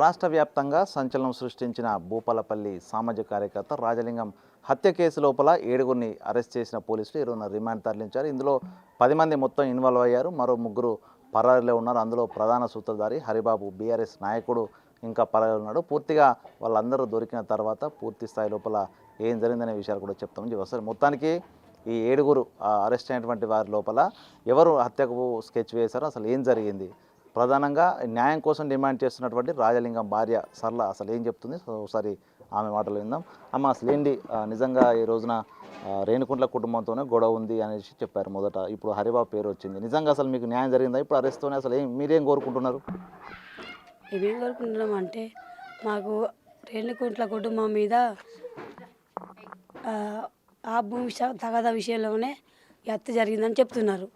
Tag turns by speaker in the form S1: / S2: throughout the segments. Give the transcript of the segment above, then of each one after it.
S1: రాష్ట్ర వ్యాప్తంగా సంచలనం సృష్టించిన భూపాలపల్లి సామాజిక కార్యకర్త రాజలింగం హత్య కేసు లోపల 7గురిని అరెస్ట్ చేసిన పోలీసులు 20 రిమాండ్ తరలించారు. ఇందులో 10 మంది మొత్తం ఇన్వాల్వ్ అయ్యారు. మరో 3 పరారీలో ఉన్నారు. అందులో ప్రధాన సూత్రధారి హరిబాబు బీఆర్ఎస్ నాయకుడు ఇంకా పరారీలో ఉన్నాడు. పూర్తిగా వాళ్ళందరూ దొరికిన తర్వాత పూర్తి స్థాయి లోపల ఏం జరిగిందనే విషయాలు కూడా చెప్తామని చెప్పారు. మొత్తానికి ఈ 7గురు అరెస్ట్ అయినటువంటి వారి లోపల ఎవరు హత్యకు స్కెచ్ వేశారో, అసలు ఏం జరిగింది, ప్రధానంగా న్యాయం కోసం డిమాండ్ చేస్తున్నటువంటి రాజలింగం భార్య సరళ అసలు ఏం చెప్తుంది, ఒకసారి ఆమె మాటలు విందాం. అమ్మ అసలు ఏంటి నిజంగా ఈ రోజున రేణుకుంట్ల కుటుంబంతోనే గొడవ ఉంది అనేసి చెప్పారు మొదట. ఇప్పుడు హరిబాబు పేరు వచ్చింది. నిజంగా అసలు మీకు న్యాయం జరిగిందా ఇప్పుడు అరెస్ట్తోనే? అసలు మీరేం కోరుకుంటున్నారు?
S2: మేమేం కోరుకుంటున్నాం అంటే, మాకు రేణుకుంట్ల కుటుంబం మీద ఆ భూమి తగాదా విషయంలోనే ఈ హత్య జరిగిందని చెప్తున్నారు.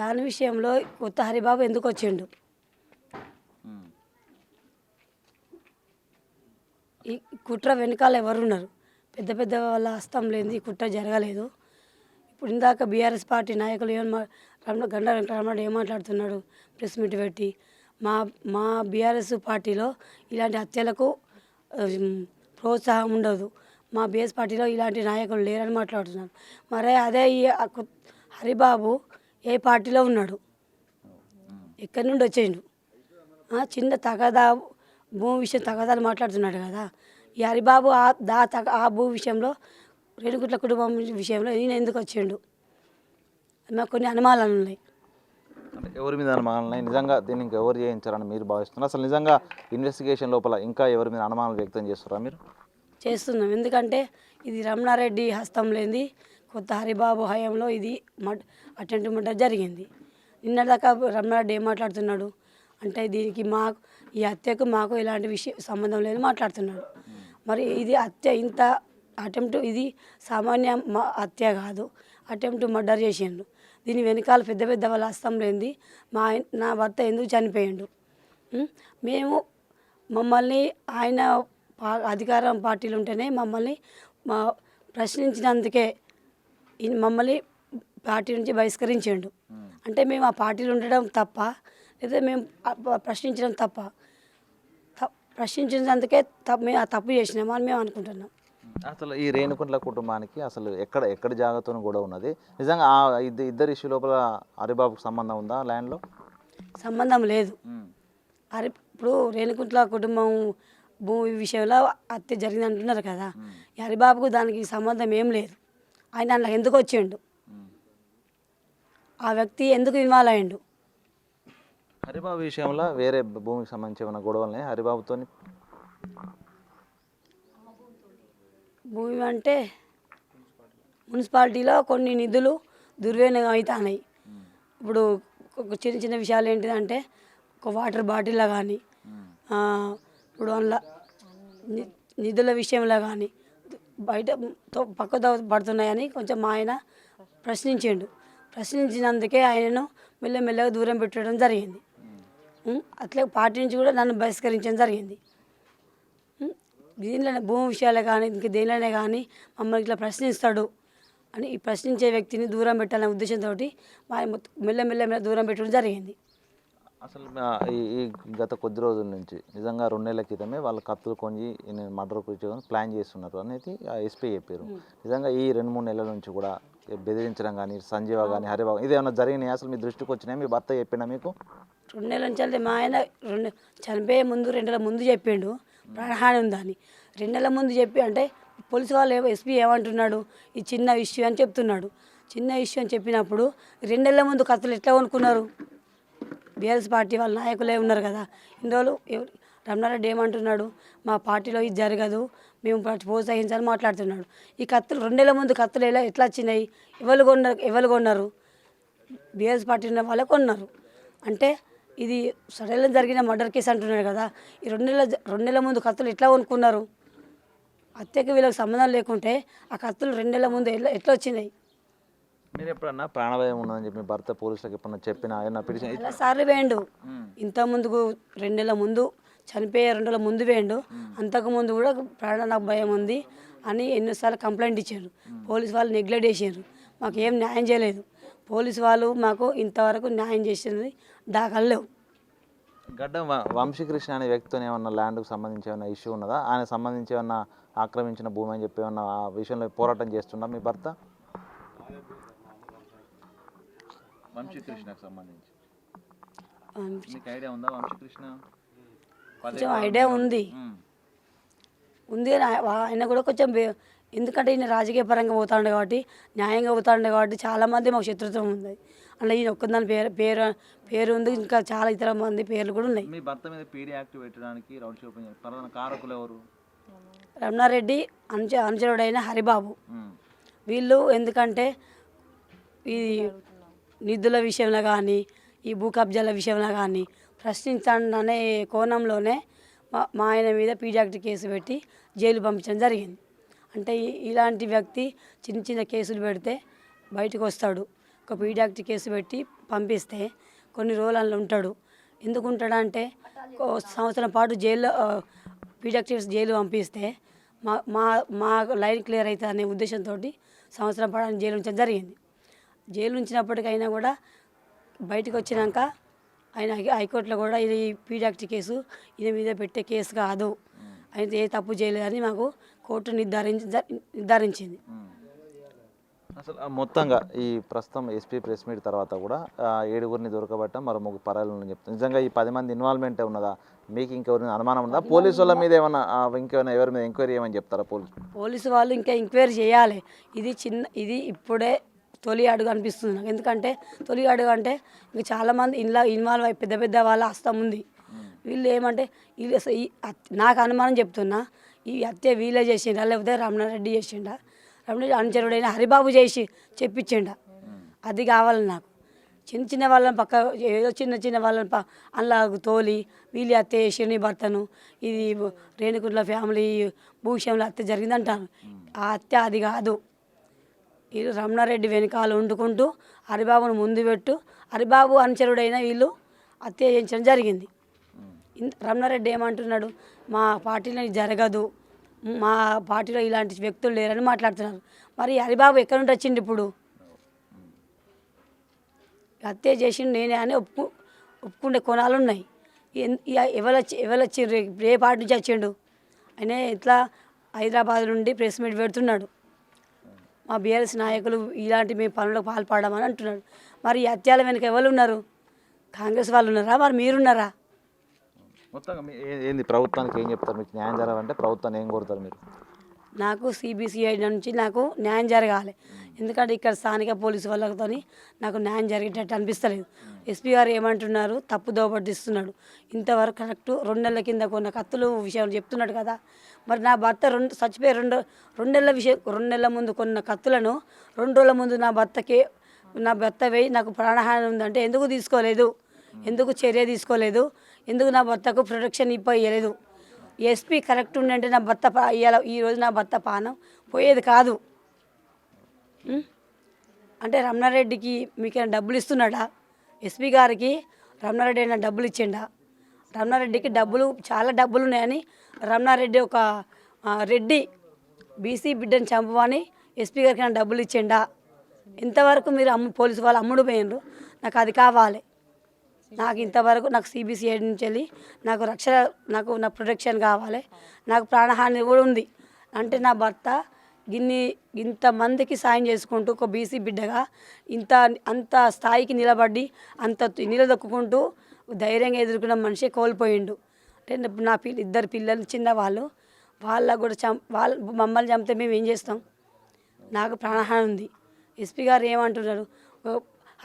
S2: దాని విషయంలో కొత్త హరిబాబు ఎందుకు వచ్చిండు, ఈ కుట్ర వెనకాల ఎవరున్నారు, పెద్ద పెద్ద వాళ్ళ హస్తం లేని ఈ కుట్ర జరగలేదు. ఇప్పుడు ఇందాక బీఆర్ఎస్ పార్టీ నాయకులు గండా వెంకటరమణ ఏం మాట్లాడుతున్నాడు ప్రెస్ మీట్ పెట్టి, మా బీఆర్ఎస్ పార్టీలో ఇలాంటి హత్యలకు ప్రోత్సాహం ఉండదు, మా బీఎస్ పార్టీలో ఇలాంటి నాయకులు లేరని మాట్లాడుతున్నారు. మరి అదే ఈ హరిబాబు ఏ పార్టీలో ఉన్నాడు, ఎక్కడి నుండి వచ్చేయండు? చిన్న తగాదా భూమి విషయం తగాదాలు మాట్లాడుతున్నాడు కదా. ఈ హరిబాబు ఆ భూ విషయంలో రేణుగుట్ల కుటుంబం విషయంలో ఈయన ఎందుకు వచ్చిండు? మాకు కొన్ని అనుమానాలు ఉన్నాయి.
S1: అంటే ఎవరి మీద అనుమానాలు ఉన్నాయి? నిజంగా దీన్ని ఇంకా ఎవరు చేయించారని మీరు భావిస్తున్నారు? అసలు నిజంగా ఇన్వెస్టిగేషన్ లోపల ఇంకా ఎవరి మీద అనుమానాలు వ్యక్తం చేస్తారా మీరు?
S2: చేస్తున్నాం. ఎందుకంటే ఇది రమణారెడ్డి హస్తం లేనిది, కొత్త హరిబాబు హయాంలో ఇది అటెంప్ట్ మర్డర్ జరిగింది. నిన్నదాకా రమణారెడ్డి ఏం మాట్లాడుతున్నాడు అంటే, దీనికి ఈ హత్యకు మాకు ఎలాంటి సంబంధం లేదు మాట్లాడుతున్నాడు. మరి ఇది హత్య, ఇంత అటెంప్ట్, ఇది సామాన్య హత్య కాదు, అటెంప్ట్ మర్డర్ చేసిండు. దీని వెనకాల పెద్ద పెద్ద వాళ్ళ హస్తం లేనిది నా భర్త ఎందుకు చనిపోయిండు? మమ్మల్ని ఆయన అధికారం పార్టీలు ఉంటేనే మమ్మల్ని ప్రశ్నించినందుకే మమ్మల్ని పార్టీ నుంచి బహిష్కరించాడు. అంటే మేము ఆ పార్టీలు ఉండడం తప్ప, లేదా మేము ప్రశ్నించడం తప్ప? ప్రశ్నించినందుకే మేము తప్పు చేసినామా అని మేము అనుకుంటున్నాం.
S1: అసలు ఈ రేణుకుంట్ల కుటుంబానికి అసలు ఎక్కడ జాగ్రత్త కూడా ఉన్నది? నిజంగా ఇద్దరు ఇష్యూ లోపల హరిబాబుకు సంబంధం ఉందా? ల్యాండ్లో
S2: సంబంధం లేదు. ఇప్పుడు రేణుకుంట్ల కుటుంబం భూమి విషయంలో హత్య జరిగింది అంటున్నారు కదా. హరిబాబుకు దానికి సంబంధం ఏం లేదు. ఆయన అందులో ఎందుకు వచ్చిండు, ఆ వ్యక్తి ఎందుకు ఇన్వాల్వ్ అయ్యిండు?
S1: హరిబాబు విషయంలో వేరే భూమికి సంబంధించి ఏమైనా గొడవలనే హరిబాబుతో?
S2: భూమి అంటే మున్సిపాలిటీలో కొన్ని నిధులు దుర్వినియోగం అవుతున్నాయి. ఇప్పుడు చిన్న చిన్న విషయాలు ఏంటిదంటే, ఒక వాటర్ బాటిల్లో కానీ, ఇప్పుడు అందులో నిధుల విషయంలో కానీ బయట పక్కతో పడుతున్నాయని కొంచెం మా ఆయన ప్రశ్నించినందుకే ఆయనను మెల్లమెల్లగా దూరం పెట్టడం జరిగింది. అట్లే పార్టీ నుంచి కూడా నన్ను బహిష్కరించడం జరిగింది. దీనిలోనే భూమి విషయాలే కానీ ఇంక దేనిలోనే కానీ మమ్మల్ని ఇట్లా ప్రశ్నిస్తాడు అని ఈ ప్రశ్నించే వ్యక్తిని దూరం పెట్టాలనే ఉద్దేశంతో మెల్లమెల్ల దూరం పెట్టడం జరిగింది.
S1: అసలు ఈ గత కొద్ది రోజుల నుంచి నిజంగా 2 నెలల క్రితమే వాళ్ళ కత్తులు కొని మర్డర్ ప్లాన్ చేస్తున్నారు అనేది ఎస్పీ చెప్పారు. నిజంగా ఈ 2-3 నెలల నుంచి కూడా బెదిరించడం కానీ, సంజీవ కానీ, హరిబాబు ఇదేమన్నా జరిగినాయి? అసలు మీ దృష్టికి వచ్చినాయి? మీ భర్త చెప్పినా మీకు?
S2: 2 నెలల నుంచి అంటే మా ఆయన చనిపోయే ముందు 2 నెలల ముందు చెప్పిండు ప్రాణహాని ఉందని. 2 నెలల ముందు చెప్పి అంటే పోలీసు వాళ్ళు ఎస్పీ ఏమంటున్నాడు, ఇది చిన్న ఇష్యూ అని చెప్తున్నాడు. చిన్న ఇష్యూ అని చెప్పినప్పుడు 2 నెలల ముందు కత్తులు ఎట్లా కొనుక్కున్నారు? బీఆర్ఎస్ పార్టీ వాళ్ళ నాయకులే ఉన్నారు కదా. ఇన్ని రోజులు రమణారెడ్డి ఏమంటున్నాడు, మా పార్టీలో ఇది జరగదు, మేము ప్రోత్సహించాలని మాట్లాడుతున్నాడు. ఈ కత్తులు 2 నెలల ముందు కత్తులు ఎట్లా వచ్చినాయి? ఎవరు కొన్నారు? బీఆర్ఎస్ పార్టీ ఉన్న వాళ్ళే కొన్నారు. అంటే ఇది సడన్గా జరిగిన మర్డర్ కేసు అంటున్నాడు కదా. ఈ 2 నెలల ముందు కత్తులు ఎట్లా కొనుక్కున్నారు? హత్యకి వీళ్ళకి సంబంధం లేకుంటే ఆ కత్తులు 2 నెలల ముందు ఎట్లా వచ్చినాయి?
S1: మీరు ఎప్పుడన్నా ప్రాణభయం ఉన్నదని చెప్పి భర్త పోలీసులకు ఎప్పుడన్నా చెప్పినా
S2: చాలా సార్లు వేయండు. ఇంత ముందుకు 2 నెలల ముందు చనిపోయే 2 నెలల ముందు వేయండు. అంతకుముందు కూడా ప్రాణ భయం ఉంది అని ఎన్నోసార్లు కంప్లైంట్ ఇచ్చారు. పోలీసు వాళ్ళు నెగ్లెక్ట్ చేశారు, మాకు ఏం న్యాయం చేయలేదు. పోలీసు వాళ్ళు మాకు ఇంతవరకు న్యాయం చేసినది దాఖలు లేవు.
S1: గడ్డం వంశీకృష్ణ అనే వ్యక్తితో ఏమన్నా ల్యాండ్కు సంబంధించి ఏమైనా ఇష్యూ ఉన్నదా? ఆయన సంబంధించి ఏమన్నా ఆక్రమించిన భూమి అని చెప్పి ఏమన్నా ఆ విషయంలో పోరాటం చేస్తున్నా మీ భర్త? వంశీకృష్ణకు సంబంధించి మీకు ఐడియా ఉందా? వంశీకృష్ణ
S2: కొంచెం ఐడియా ఉంది ఉంది అని ఆయన కూడా కొంచెం ఎందుకంటే ఈయన రాజకీయ పరంగా పోతాడు కాబట్టి, న్యాయంగా పోతాడు కాబట్టి చాలామంది మాకు శత్రుత్వం ఉంది. అలా ఈయన ఒక్కదాని పేరు ఉంది, ఇంకా చాలా ఇతర మంది పేర్లు కూడా ఉన్నాయి.
S1: మీ భర్త మీద పీడీ యాక్ట్ పెట్టడానికి రౌడ్ షో ప్రధాన కారకులు ఎవరు?
S2: రమణారెడ్డి అనుచరుడైన హరిబాబు. వీళ్ళు ఎందుకంటే ఈ నిధుల విషయంలో కానీ, ఈ భూ కబ్జాల విషయంలో కానీ ప్రశ్నించాలనే కోణంలోనే మా ఆయన మీద పీడీ యాక్ట్ కేసు పెట్టి జైలు పంపించడం జరిగింది. అంటే ఇలాంటి వ్యక్తి చిన్న చిన్న కేసులు పెడితే బయటకు వస్తాడు. ఒక పీడీ యాక్ట్ కేసు పెట్టి పంపిస్తే కొన్ని రోజులు అందులో ఉంటాడు. ఎందుకు ఉంటాడంటే సంవత్సరం పాటు జైల్లో పీడీ యాక్ట్ కేసు జైలు పంపిస్తే మా మా మా లైన్ క్లియర్ అవుతుంది అనే ఉద్దేశంతో సంవత్సరం పాటు ఆయన జైలు ఉంచడం జరిగింది. జైలు ఉంచినప్పటికైనా కూడా బయటకు వచ్చినాక ఆయన హైకోర్టులో కూడా ఇది పీడీ యాక్ట్ కేసు ఈయన మీద పెట్టే కేసు కాదు, ఆయన ఏ తప్పు చేయలేదని మాకు కోర్టు నిర్ధారించింది.
S1: అసలు మొత్తంగా ఈ ప్రస్తుతం ఎస్పీ ప్రెస్ మీట్ తర్వాత కూడా 7గురిని దొరకబట్ట మరో 3 పరాలను చెప్తాను. నిజంగా ఈ 10 మంది ఇన్వాల్వ్మెంట్ ఉన్నదా? మీకు ఇంకెవరిని అనుమానం ఉందా? పోలీసు వాళ్ళ మీద ఏమన్నా ఇంకేమైనా ఎవరి మీద ఎంక్వైరీ ఏమని చెప్తారా?
S2: పోలీసు వాళ్ళు ఇంకా ఎంక్వైరీ చేయాలి. ఇది ఇప్పుడే తొలి అడుగు అనిపిస్తుంది నాకు. ఎందుకంటే తొలి అడుగు అంటే ఇంకా చాలామంది ఇంట్లో ఇన్వాల్వ్ అయ్యి పెద్ద పెద్ద వాళ్ళ హస్తం ఉంది. వీళ్ళు ఏమంటే నాకు అనుమానం చెప్తున్నా, ఈ హత్య వీళ్ళే చేసిండా లేకపోతే రమణారెడ్డి చేసిండా, రమణారెడ్డి అనుచరుడైన హరిబాబు చేసి చెప్పించిండా, అది కావాలి నాకు. చిన్న చిన్న వాళ్ళని పక్క ఏదో చిన్న వాళ్ళని అందులో తోలి వీళ్ళు హత్య చేసి నీ భర్తను, ఇది రేణుకుంట్ల ఫ్యామిలీ భూషంలో హత్య జరిగిందంటాను. ఆ హత్య అది కాదు. వీళ్ళు రమణారెడ్డి వెనకాల వండుకుంటూ హరిబాబును ముందు పెట్టు హరిబాబు అనుచరుడైన వీళ్ళు హత్య చేయించడం జరిగింది. రమణారెడ్డి ఏమంటున్నాడు, మా పార్టీలో ఇది జరగదు, మా పార్టీలో ఇలాంటి వ్యక్తులు లేరని మాట్లాడుతున్నారు. మరి హరిబాబు ఎక్కడి నుండి వచ్చిండు? ఇప్పుడు హత్య చేసిండు నేనే అని ఒప్పుకుంటే కొనాలు ఉన్నాయి. ఎవరొచ్చి ఏ పార్టీ నుంచి వచ్చిండు? ఆయన ఇట్లా హైదరాబాద్ నుండి ప్రెస్ మీట్ పెడుతున్నాడు. మా బీఆర్ఎస్ నాయకులు ఇలాంటి మేము పనులకు పాల్పడమని అంటున్నాడు. మరి ఈ హత్యల వెనుక ఎవరు ఉన్నారు? కాంగ్రెస్ వాళ్ళు ఉన్నారా? మరి మీరున్నారా?
S1: మొత్తంగా ఏంది ప్రభుత్వానికి ఏం చెప్తారు? మీకు న్యాయం జరగాలంటే ప్రభుత్వాన్ని ఏం కోరుతారు మీరు?
S2: నాకు సిబిసిఐ నుంచి నాకు న్యాయం జరగాలి. ఎందుకంటే ఇక్కడ స్థానిక పోలీసు వాళ్ళతో నాకు న్యాయం జరిగేటట్టు అనిపిస్తలేదు. ఎస్పీ గారు ఏమంటున్నారు, తప్పు దోపట్టిస్తున్నాడు. ఇంతవరకు కరెక్ట్ 2 నెలల కింద కొన్న కత్తులు విషయం చెప్తున్నాడు కదా. మరి నా భర్త చచ్చిపోయి 2 నెలల ముందు కొన్న కత్తులను 2 రోజుల ముందు నా భర్త వేయి నాకు ప్రాణహాని ఉందంటే ఎందుకు తీసుకోలేదు? ఎందుకు చర్య తీసుకోలేదు? ఎందుకు నా భర్తకు ప్రొటెక్షన్ ఇవ్వలేదు? ఎస్పీ కరెక్ట్ ఉండంటే నా భర్త ఈరోజు నా భర్త పానం పోయేది కాదు. అంటే రమణారెడ్డికి మీకైనా డబ్బులు ఇస్తున్నాడా? ఎస్పీ గారికి రమణారెడ్డి అయినా డబ్బులు ఇచ్చిండా? రమణారెడ్డికి చాలా డబ్బులు ఉన్నాయని రమణారెడ్డి ఒక రెడ్డి బీసీ బిడ్డను చంపమని ఎస్పీ గారికి అయినా డబ్బులు ఇచ్చిండా? ఇంతవరకు మీరు పోలీసు వాళ్ళు అమ్ముడు పోయినరు. నాకు అది కావాలి. నాకు ఇంతవరకు నాకు సిబిసిఐ నుంచి వెళ్ళి నాకు రక్షణ, నా ప్రొటెక్షన్ కావాలి. నాకు ప్రాణహాని కూడా ఉంది. అంటే నా భర్త ఇంతమందికి సాయం చేసుకుంటూ ఒక బీసీ బిడ్డగా అంత స్థాయికి నిలబడి నిలదొక్కుంటూ ధైర్యంగా ఎదుర్కొన్న మనిషి కోల్పోయిండు. అంటే నా 2 పిల్లలు చిన్నవాళ్ళు, వాళ్ళకు కూడా మమ్మల్ని చంపితే మేము ఏం చేస్తాం? నాకు ప్రాణహాని ఉంది. ఎస్పీ గారు ఏమంటున్నారు,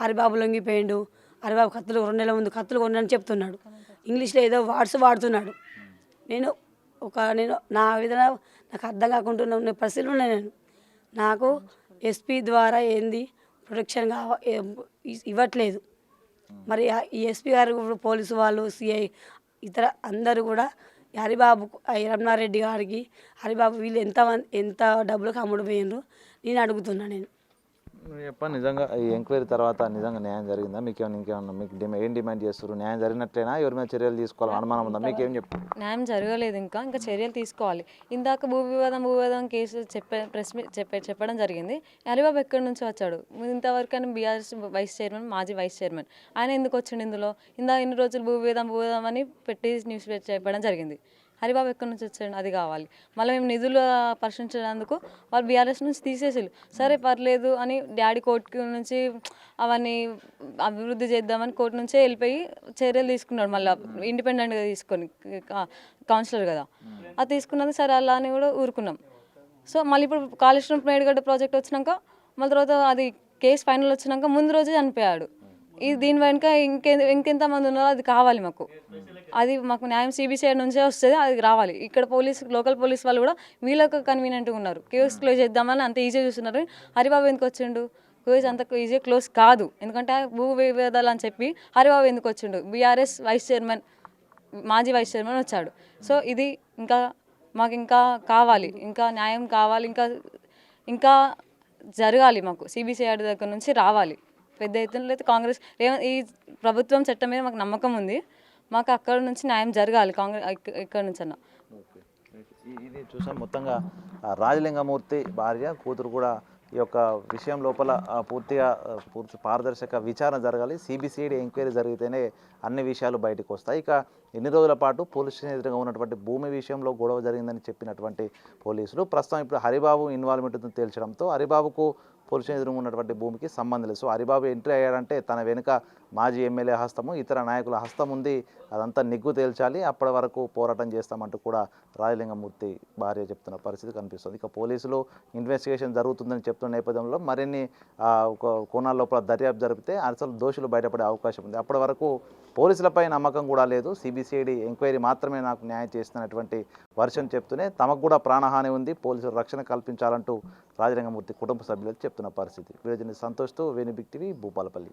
S2: హరిబాబు లొంగిపోయిండు, హరిబాబు 2 నెలల ముందు కత్తులు కొన్నాను చెప్తున్నాడు. ఇంగ్లీష్లో ఏదో వర్డ్స్ వాడుతున్నాడు. నేను నా విధంగా నాకు అర్థం కాకుండా పరిస్థితులు ఉన్నాయి. నాకు ఎస్పీ ద్వారా ఏంది ప్రొటెక్షన్ ఇవ్వట్లేదు. మరి ఈ ఎస్పీ గారు పోలీసు వాళ్ళు, సిఐ ఇతర అందరూ కూడా హరిబాబు రమణారెడ్డి గారికి హరిబాబు వీళ్ళు ఎంత డబ్బులకు అమ్ముడు పోయినరు నేను అడుగుతున్నా.
S1: నువ్వు చెప్పండి, నిజంగా ఈ ఎంక్వైరీ తర్వాత నిజంగా న్యాయం జరిగిందా? మీకేమైనా ఇంకేమన్నా మీకు ఏం డిమాండ్ చేస్తారు? న్యాయం జరిగినట్లేనా? ఎవరి మీద చర్యలు తీసుకోవాలి అనుమానం ఉందా? మీకేం చెప్తారు?
S3: న్యాయం జరగలేదు, ఇంకా చర్యలు తీసుకోవాలి. ఇందాక భూ వివాదం కేసు చెప్పడం జరిగింది. హరిబాబు ఎక్కడి నుంచి వచ్చాడు? ఇంతవరకు ఆయన బీఆర్ఎస్ వైస్ చైర్మన్, మాజీ వైస్ చైర్మన్. ఆయన ఎందుకు వచ్చిండు ఇందులో? ఇన్ని రోజులు భూ వివాదం అని పెట్టి న్యూస్ చెప్పడం జరిగింది. హరిబాబు ఎక్కడి నుంచి వచ్చాడు? అది కావాలి. మళ్ళీ మేము నిధులు పరిశీలించినందుకు వాళ్ళు బీఆర్ఎస్ నుంచి తీసేసారు. సరే పర్లేదు అని డాడీ కోర్టు నుంచి అవన్నీ అభివృద్ధి చేద్దామని కోర్టు నుంచే వెళ్ళిపోయి చర్యలు తీసుకున్నాడు. మళ్ళీ ఇండిపెండెంట్గా తీసుకొని కౌన్సిలర్ కదా, అది తీసుకున్నది సరే అలా అని కూడా ఊరుకున్నాం. సో మళ్ళీ ఇప్పుడు కాళేశ్వరం మేడిగడ్డ ప్రాజెక్ట్ వచ్చినాక మళ్ళీ తర్వాత అది కేసు ఫైనల్ వచ్చినాక ముందు రోజే చనిపోయాడు. దీని వెనుక ఇంకెంతమంది ఉన్నారో అది కావాలి మాకు. అది మాకు న్యాయం సిబిసిఐడి నుంచే వస్తుంది, అది రావాలి. ఇక్కడ లోకల్ పోలీస్ వాళ్ళు కూడా వీళ్ళకి కన్వీనియంట్గా ఉన్నారు. కేసు క్లోజ్ చేద్దామని అంత ఈజీగా చూస్తున్నారు. హరిబాబు ఎందుకు వచ్చిండు? కేసు అంత ఈజీగా క్లోజ్ కాదు. ఎందుకంటే భూ వివాదాలు అని చెప్పి హరిబాబు ఎందుకు వచ్చిండు? బీఆర్ఎస్ వైస్ చైర్మన్, మాజీ వైస్ చైర్మన్ వచ్చాడు. సో ఇది మాకు ఇంకా కావాలి, ఇంకా న్యాయం కావాలి, ఇంకా జరగాలి. మాకు సిబిసిఐడి దగ్గర నుంచి రావాలి పెద్ద ఎత్తున. అయితే కాంగ్రెస్ ఈ ప్రభుత్వం చట్టం మీద మాకు నమ్మకం ఉంది. మాకు అక్కడ నుంచి న్యాయం జరగాలి, ఇక్కడ నుంచి అన్న.
S1: ఇది చూసాం మొత్తంగా రాజలింగమూర్తి భార్య కూతురు కూడా ఈ యొక్క విషయం లోపల పూర్తి పారదర్శక విచారణ జరగాలి. సిబిసిఐడి ఎంక్వైరీ జరిగితేనే అన్ని విషయాలు బయటకు వస్తాయి. ఇక ఎన్ని రోజుల పాటు పోలీస్ స్టేషన్ ఎదురుగా ఉన్నటువంటి భూమి విషయంలో గొడవ జరిగిందని చెప్పినటువంటి పోలీసులు ప్రస్తుతం ఇప్పుడు హరిబాబు ఇన్వాల్వ్మెంట్ తేల్చడంతో హరిబాబుకు పోలీస్ స్టేషన్ ఎదురుగా ఉన్నటువంటి భూమికి సంబంధం లేదు. సో హరిబాబు ఎంట్రీ అయ్యాడంటే తన వెనుక మాజీ ఎమ్మెల్యే హస్తము, ఇతర నాయకుల హస్తం ఉంది. అదంతా నిగ్గు తేల్చాలి, అప్పటి వరకు పోరాటం చేస్తామంటూ కూడా రాజలింగమూర్తి భార్య చెప్తున్న పరిస్థితి కనిపిస్తుంది. ఇక పోలీసులు ఇన్వెస్టిగేషన్ జరుగుతుందని చెప్తున్న నేపథ్యంలో మరిన్ని కోణాల లోపల దర్యాప్తు జరిపితే అసలు దోషులు బయటపడే అవకాశం ఉంది. అప్పటి వరకు పోలీసులపై నమ్మకం కూడా లేదు. సిబిసిఐడి ఎంక్వైరీ మాత్రమే నాకు న్యాయం చేస్తున్నటువంటి వర్షన్ చెప్తూనే తమకు కూడా ప్రాణహాని ఉంది, పోలీసులు రక్షణ కల్పించాలంటూ రాజలింగమూర్తి కుటుంబ సభ్యులు చెప్తున్న పరిస్థితి. వీడియో సంతోష్తో వేణు బిగ్ టీవీ, భూపాలపల్లి.